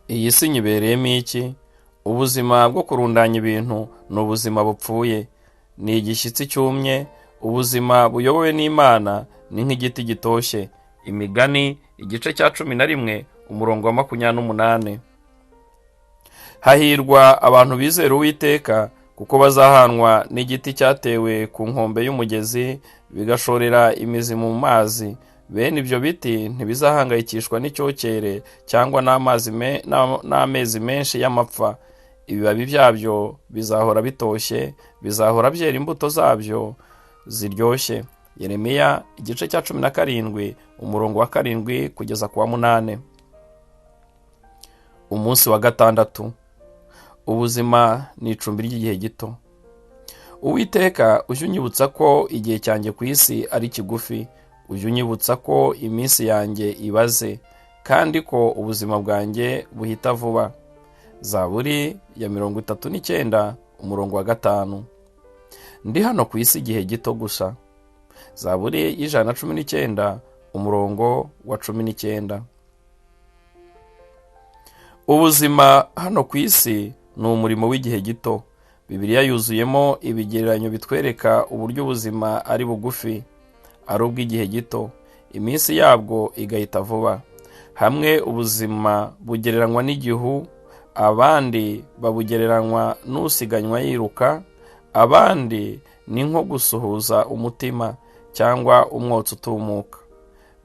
Iyi si nyibereyemo iki? Ubuzima bwo kurundanya ibintu ni ubuzima bupfuye, ni igishyitsi cyumye. Ubuzima buyobowe n'Imana ni nk'igiti gitoshye. Imigani igice cya 11 umurongo wa 28. Hahirwa abantu bizera Uwiteka, kuko bazahanwa n'igiti cyatewe ku nkombe y'umugezi, bigashorera imizi mu mazi. Bene ibyo biti ntibizahangayikishwa n'icyokere cyangwa n'amezi menshi y'amapfa. Ibibabi byabyo bizahora bitoshye, bizahora byera imbuto zabyo ziryoshye. Yeremiya igice cya 17 umurongo wa 7 kugeza ku wa 8. Umunsi wa 6. Ubuzima ni icumbi ry'igihe gito. Uwiteka, ujye unyibutsa ko igihe cyanjye ku isi ari kigufi. Ujye unyibutsa ko iminsi yanjye ibaze, kandi ko ubuzima bwanjye buhita vuba. Zaburi ya 39 umurongo wa 5. Ndi hano ku isi igihe gito gusa. Zaburi y'119 umurongo wa 19. Ubuzima hano ku isi ni umurimo w'igihe gito. Bibiliya yuzuyemo ibigereranyo bitwereka uburyo ubuzima ari bugufi, ari ubw'igihe gito, iminsi yabwo igahita vuba. Hamwe ubuzima bugereranywa n'igihu, abandi babugereranywa n'usiganywa yiruka, abandi ni nko gusuhuza umutima cyangwa umwotsi utumuka.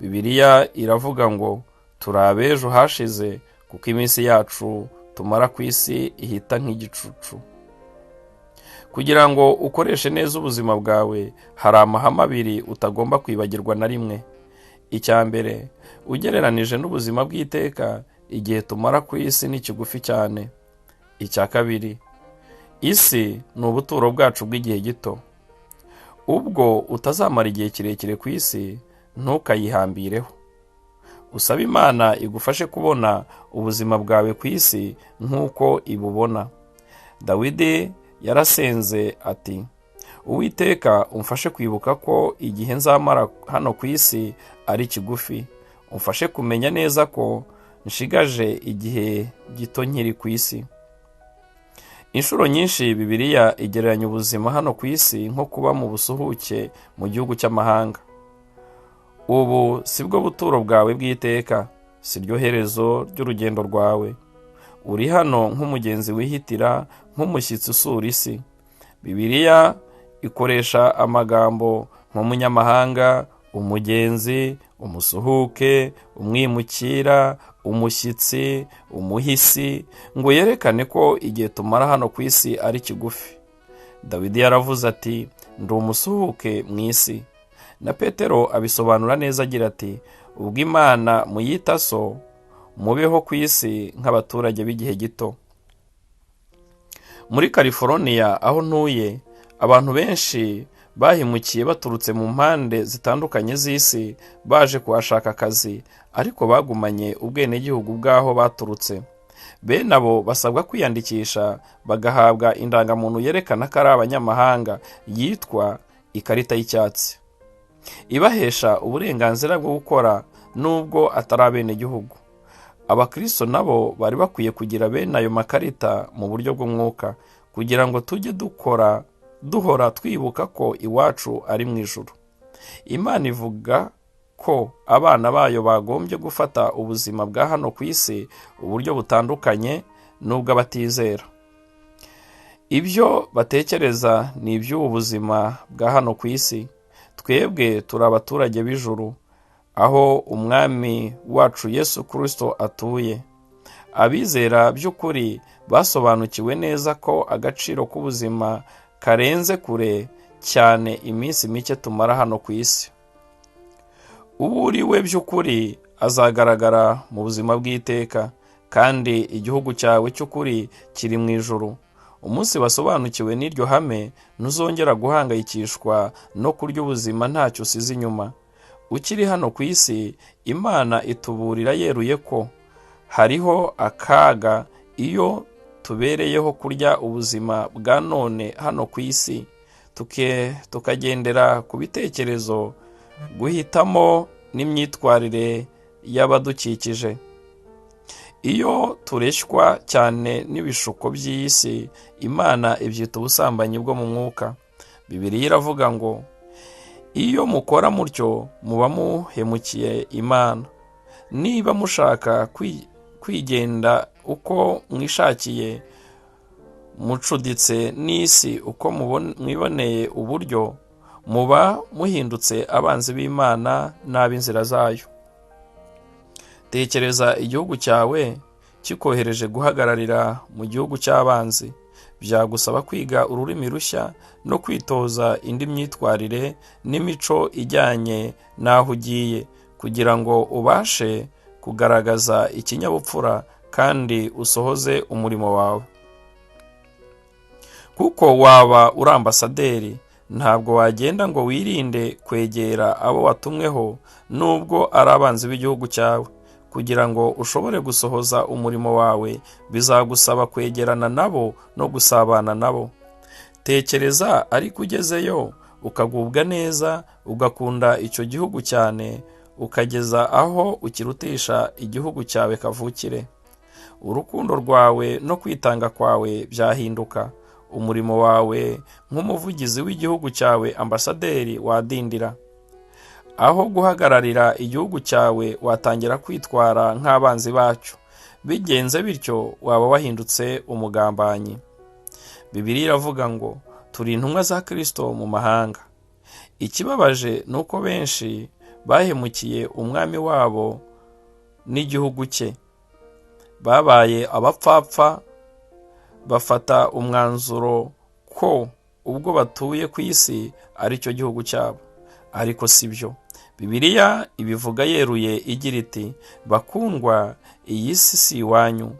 Bibiliya iravuga ngo turi ab'ejo hashize, kuko iminsi yacu tumara ku isi ihita nk'igicucu. Kugira ngo ukoreshe neza ubuzima bwawe, hari amahame 2 utagomba kwibagirwa na rimwe. Icya mbere, ugereranije n'ubuzima bw'iteka, igihe tumara ku isi ni kigufi cyane. Icya kabiri, isi ni ubuturo bwacu bw'igihe gito. Ubwo utazamara igihe kirekire ku isi, ntukayihambireho. Usaba Imana igufashe kubona ubuzima bwawe ku isi nk'uko ibubona. Dawidi yarasenze ati, Uwiteka, umfashe kwibuka ko igihe nzamara hano ku isi ari kigufi. Umfashe kumenya neza ko nshigaje igihe gito nkiri ku isi. Inshuro nyinshi Bibiliya igereranya ubuzima hano ku isi nko kuba mu busuhuke mu gihugu cy'amahanga. Ubu si bwo buturo bwawe bw'iteka, si ryo herezo ry'urugendo rwawe. Uri hano nk'umugenzi wihitira, nk'umushyitsi usura isi. Bibiliya ikoresha amagambo nk'umunyamahanga, umugenzi, umusuhuke, umwimukira, umushyitsi, umuhisi, ngo yerekane ko igihe tumara hano ku isi ari kigufi. Dawidi yaravuze ati, ndi umusuhuke mu isi. Na Petero abisobanura neza agira ati, ubwo Imana muyita so, mubeho ku isi nk'abaturage b'igihe gito. Muri California aho ntuye, abantu benshi bahimukiye baturutse mu mpande zitandukanye z'isi, baje kuhashaka akazi, ariko bagumanye ubwenegihugu bw'aho baturutse. Bene abo basabwa kwiyandikisha, bagahabwa indangamuntu yerekana ko ari abanyamahanga, yitwa ikarita y'icyatsi, ibahesha uburenganzira bwo gukora nubwo atari abenegihugu. Abakristo nabo bari bakwiye kugira bene ayo makarita mu buryo bw'umwuka, kugira ngo tujye duhora twibuka ko iwacu ari mu ijuru. Imana ivuga ko abana bayo bagombye gufata ubuzima bwa hano ku isi uburyo butandukanye n'ubw'abatizera. Ibyo batekereza ni iby'ubu buzima bwa hano ku isi. Twebwe turi abaturage b'ijuru, aho umwami wacu Yesu Kristo atuye. Abizera by'ukuri basobanukiwe neza ko agaciro k'ubuzima karenze kure cyane iminsi mike tumara hano ku isi. Ubu uri we by'ukuri azagaragara mu buzima bw'iteka, kandi igihugu cyawe cy'ukuri kiri mu ijuru. Umunsi basobanukiwe n'iryo hame, ntuzongera guhangayikishwa no kurya ubuzima ntacyo usize inyuma. Ukiri hano ku isi, Imana ituburira yeruye ko hariho akaga iyo tubereyeho kurya ubuzima bwa none hano ku isi, tukagendera ku bitekerezo, guhitamo n'imyitwarire y'abadukikije. Iyo tureshywa cyane n'ibishuko by'iyi si, Imana ibyita ubusambanyi bwo mu mwuka. Bibiliya iravuga ngo iyo mukora mutyo muba muhemukiye Imana. Niba mushaka kwigenda uko mwishakiye, mucuditse n'isi uko mwiboneye uburyo, muba muhindutse abanzi b'Imana n'ab'inzira zayo. Tekereza igihugu cyawe kikohereje guhagararira mu gihugu cy'abanzi. Byagusaba kwiga ururimi rushya no kwitoza indi myitwarire n'imico ijyanye n'aho ugiye, kugira ngo ubashe kugaragaza ikinyabupfura kandi usohoze umurimo wawe. Kuko waba uri ambasaderi, ntabwo wagenda ngo wirinde kwegera abo watumweho nubwo ari abanzi b'igihugu cyawe. Kugira ngo ushobore gusohoza umurimo wawe, bizagusaba kwegerana nabo no gusabana nabo. Tekereza ariko ugezeyo ukagubwa neza, ugakunda icyo gihugu cyane, ukageza aho ukirutisha igihugu cyawe kavukire. Urukundo rwawe no kwitanga kwawe byahinduka. Umurimo wawe nk'umuvugizi w'igihugu cyawe, ambasaderi, wadindira. Aho guhagararira igihugu cyawe, watangira kwitwara nk'abanzi bacyo. Bigenze bityo, waba wahindutse umugambanyi. Bibiliya iravuga ngo turi intumwa za Kristo mu mahanga. Ikibabaje ni uko benshi bahemukiye umwami wabo n'igihugu cye. Babaye abapfapfa, bafata umwanzuro ko ubwo batuye ku isi ari cyo gihugu cyabo. Ariko si byo. Bibiliya ibivuga yeruye igira iti, bakundwa, iyi si iwanyu,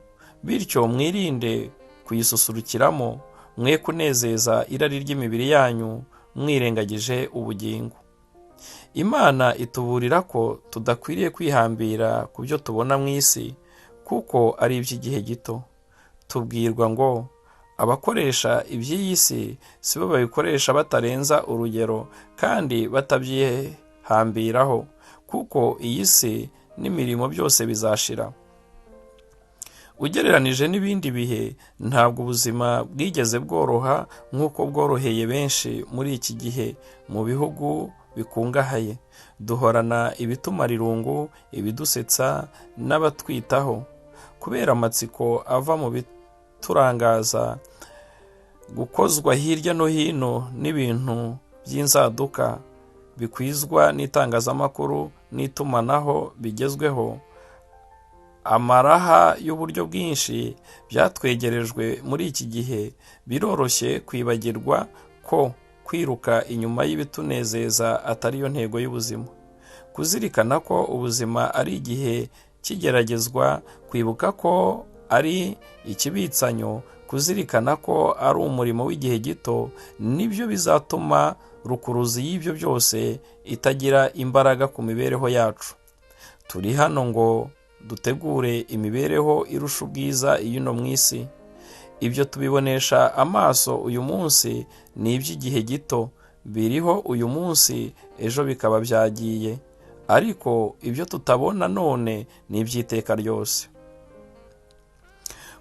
bityo mwirinde kuyisusurukiramo, mwe kunezeza irari ry'imibiri yanyu mwirengagije ubugingo. Imana ituburira ko tudakwiriye kwihambira ku byo tubona mu isi, kuko ari iby'igihe gito. Tubwirwa ngo abakoresha iby'iyi si bo babikoresha batarenza urugero kandi batabyihambiraho, kuko iyi si n'imirimo byose bizashira. Ugereranije n'ibindi bihe, ntabwo ubuzima bwigeze bworoha nk'uko bworoheye benshi muri iki gihe mu bihugu bikungahaye. Duhorana ibitumara irungu, ibidusetsa n'abatwitaho. Kubera amatsiko ava mu biturangaza, gukozwa hirya no hino n'ibintu by'inzaduka bikwizwa n'itangazamakuru n'itumanaho bigezweho, amaraha y'uburyo bwinshi byatwegerejwe muri iki gihe, biroroshye kwibagirwa ko kwiruka inyuma y'ibitunezeza atari yo ntego y'ubuzima. Kuzirikana ko ubuzima ari igihe kigeragezwa, kwibuka ko ari ikibitsanyo, kuzirikana ko ari umurimo w'igihe gito, nibyo bizatuma rukuruzi y'ibyo byose itagira imbaraga ku mibereho yacu. Turi hano ngo dutegure imibereho irusha ubwiza iy'ino mu isi. Ibyo tubibonesha amaso uyu munsi ni iby'igihe gito, biriho uyu munsi, ejo bikaba byagiye. Ariko ibyo tutabona none ni iby'iteka ryose.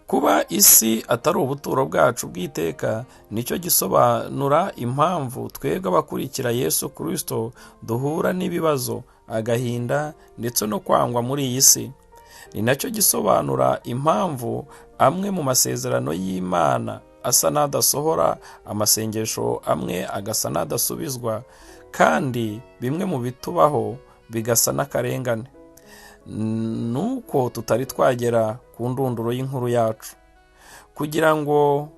Kuba isi atari ubuturo bwacu bw'iteka, nicyo gisobanura impamvu twebwe abakurikira Yesu Kristo duhura n'ibibazo, agahinda ndetse no kwangwa muri iyi si. Ni nacyo gisobanura impamvu amwe mu masezerano y'Imana asa n'adasohora, amasengesho amwe agasa n'adasubizwa, kandi bimwe mu bitubaho bigasa n'akarengane. Nuko tutari twagera ku ndunduro y'inkuru yacu. Kugira ngo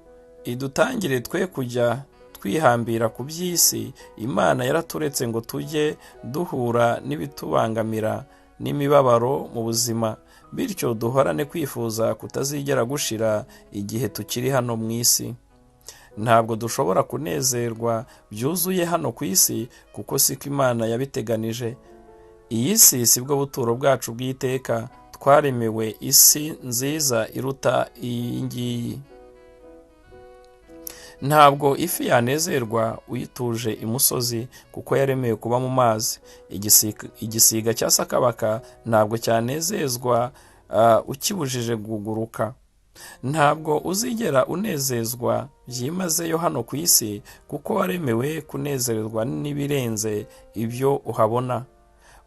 idutangire twe kujya twihambira ku by'isi, Imana yaraturetse ngo tujye duhura n'ibitubangamira n'imibabaro mu buzima, bityo duhorane kwifuza kutazigera gushira igihe tukiri hano mu isi. Ntabwo dushobora kunezerwa byuzuye hano ku isi, kuko siko Imana yabiteganije. Iyi si si bwo buturo bwacu bw'iteka. Twaremewe isi nziza iruta iyi ngiyi. Ntabwo ifi yanezerwa uyituje imusozi, kuko yaremewe kuba mu mazi. Igisiga cya sakabaka ntabwo cyanezezwa ukibujije kuguruka. Ntabwo uzigera unezezwa byimazeyo hano ku isi, kuko waremewe kunezerezwa n'ibirenze ibyo uhabona.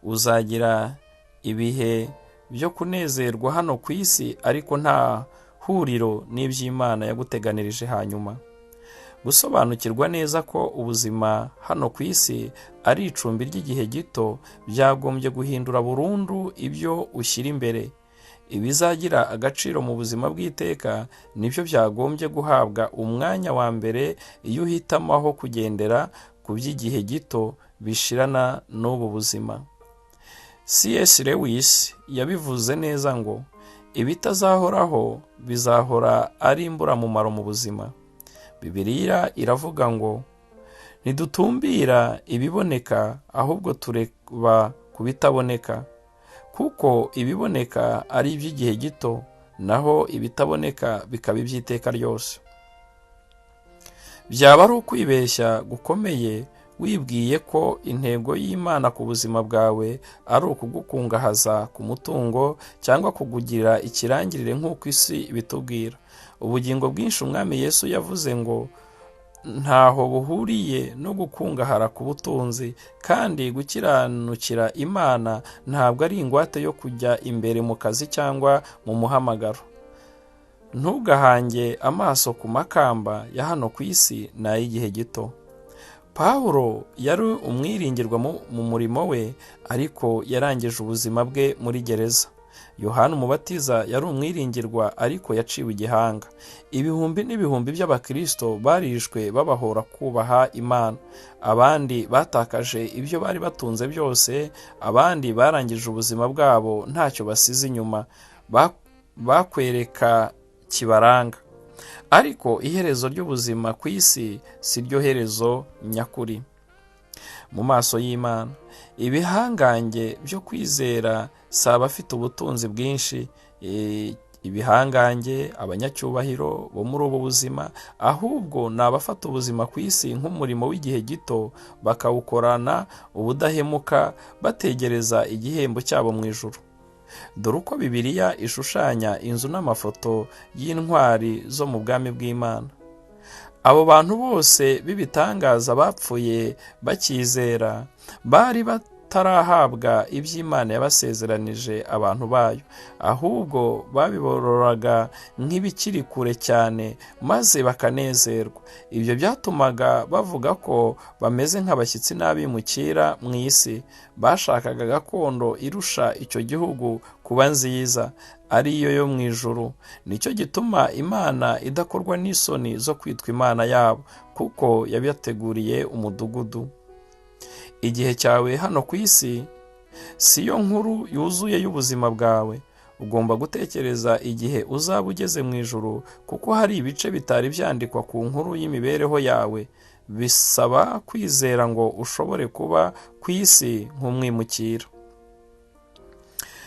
Uzagira ibihe byo kunezerwa hano ku isi, ariko nta huriro n'iby'Imana yaguteganirije hanyuma. Gusobanukirwa neza ko ubuzima hano ku isi ari icumbi ry'igihe gito byagombye guhindura burundu ibyo ushyira imbere. Ibizagira agaciro mu buzima bw'iteka nibyo byagombye guhabwa umwanya wa mbere iyo uhitamo aho kugendera ku by'igihe gito bishirana n'ubu buzima. C.S. Lewis yabivuze neza ngo ibitazahoraho bizahora ari imburamumaro mu buzima. Bibiliya iravuga ngo ntidutumbira ibiboneka, ahubwo tureba ku bitaboneka, kuko ibiboneka ari iby'igihe gito, naho ibitaboneka bikaba iby'iteka ryose. Byaba ari ukwibeshya gukomeye wibwiye ko intego y'Imana ku buzima bwawe ari ukugukungahaza ku mutungo cyangwa kukugirira ikirangirire nk'uko isi ibitubwira. Ubugingo bwinshi Umwami Yesu yavuze ngo ntaho buhuriye no gukungahara ku butunzi, kandi gukiranukira Imana ntabwo ari ingwate yo kujya imbere mu kazi cyangwa mu muhamagaro. Ntugahange amaso ku makamba ya hano ku isi n'ay'igihe gito. Pawulo yari umwiringirwa mu murimo we, ariko yarangije ubuzima bwe muri gereza. Yohana Umubatiza yari umwiringirwa, ariko yaciwe igihanga. Ibihumbi n'ibihumbi by'Abakristo barishwe babahora kubaha Imana. Abandi batakaje ibyo bari batunze byose, abandi barangije ubuzima bwabo ntacyo basize inyuma bakwereka kibaranga. Ariko iherezo ry'ubuzima ku isi si ryo herezo nyakuri. Mu maso y'Imana, ibihangange byo kwizera si abafite ubutunzi bwinshi, ibihangange, abanyacyubahiro bo muri ubu buzima, ahubwo ni abafata ubuzima ku isi nk'umurimo w'igihe gito, bakawukorana ubudahemuka, bategereza igihembo cyabo mu ijuru. Dore uko Bibiliya ishushanya inzu n'amafoto y'intwari zo mu bwami bw'Imana. Abo bantu bose b'ibitangaza bapfuye bakizera, bari batarahabwa iby'Imana yabasezeranije abantu bayo, ahubwo babibororaga nk'ibikiri kure cyane, maze bakanezerwa. Ibyo byatumaga bavuga ko bameze nk'abashyitsi n'abimukira mu isi. Bashakaga gakondo irusha icyo gihugu kuba nziza, ariyo yo mu ijuru. Nicyo gituma Imana idakorwa n'isoni zo kwitwa Imana yabo, kuko yabateguriye umudugudu. Igihe cyawe hano ku isi si yo nkuru yuzuye y'ubuzima bwawe. Ugomba gutekereza igihe uzaba ugeze mu ijuru, kuko hari ibice bitari byandikwa ku nkuru y'imibereho yawe. Bisaba kwizera ngo ushobore kuba ku isi nk'umwimukira.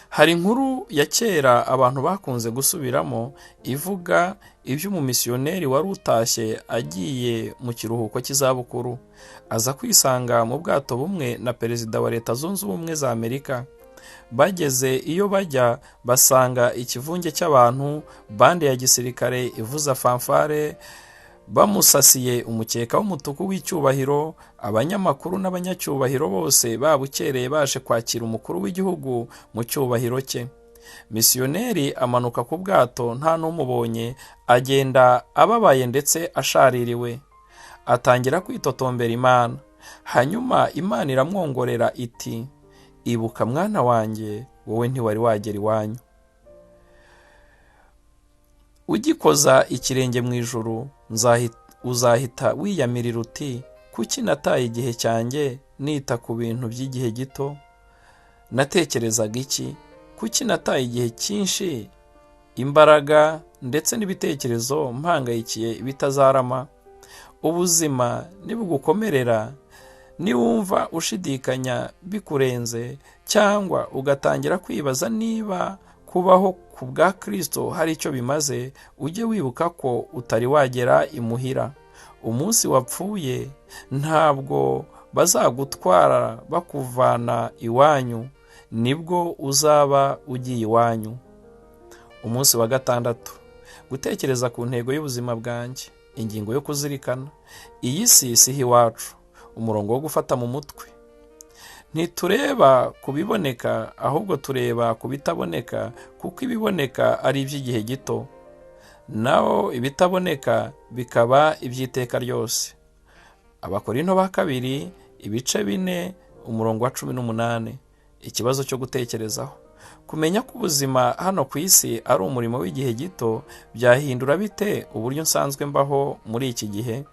Hari inkuru ya kera abantu bakunze gusubiramo ivuga iby'umumisiyoneri wari utashye agiye mu kiruhuko cy'izabukuru. Aza kwisanga mu bwato bumwe na perezida wa Leta Zunze Ubumwe za Amerika. Bageze iyo bajya basanga ikivunge cy'abantu, bande ya gisirikare ivuza fanfare, bamusasiye umukeka w'umutuku w'icyubahiro. Abanyamakuru n'abanyacyubahiro bose babukereye baje kwakira umukuru w'igihugu mu cyubahiro cye. Misiyoneri amanuka ku bwato nta n'umubonye, agenda ababaye ndetse ashaririwe. Atangira kwitotombera Imana. Hanyuma Imana iramwongorera iti, ibuka mwana wanjye, wowe ntiwari wagera iwanyu. Ugikoza ikirenge mu ijuru uzahita wiyamirira uti, kuki nataye igihe cyanjye nita ku bintu by'igihe gito? Natekerezaga iki? Kuki nataye igihe cyinshi, imbaraga ndetse n'ibitekerezo mpangayikiye ibitazarama? Ubuzima nibugukomerera, niwumva ushidikanya bikurenze, cyangwa ugatangira kwibaza niba kubaho ku bwa Kristo hari icyo bimaze, ujye wibuka ko utari wagera imuhira. Umunsi wapfuye ntabwo bazagutwara bakuvana iwanyu, nibwo uzaba ugiye iwanyu. Umunsi wa gatandatu, gutekereza ku ntego y'ubuzima bwanjye. Ingingo yo kuzirikana: iyi si siho iwacu. Umurongo wo gufata mu mutwe: ntitureba ku biboneka, ahubwo tureba ku bitaboneka, kuko ibiboneka ari iby'igihe gito, naho ibitaboneka bikaba iby'iteka ryose. Abakorinto ba kabiri ibice 4 umurongo wa 18. Ikibazo cyo gutekerezaho: kumenya ko ubuzima hano ku isi ari umurimo w'igihe gito byahindura bite uburyo nsanzwe mbaho muri iki gihe?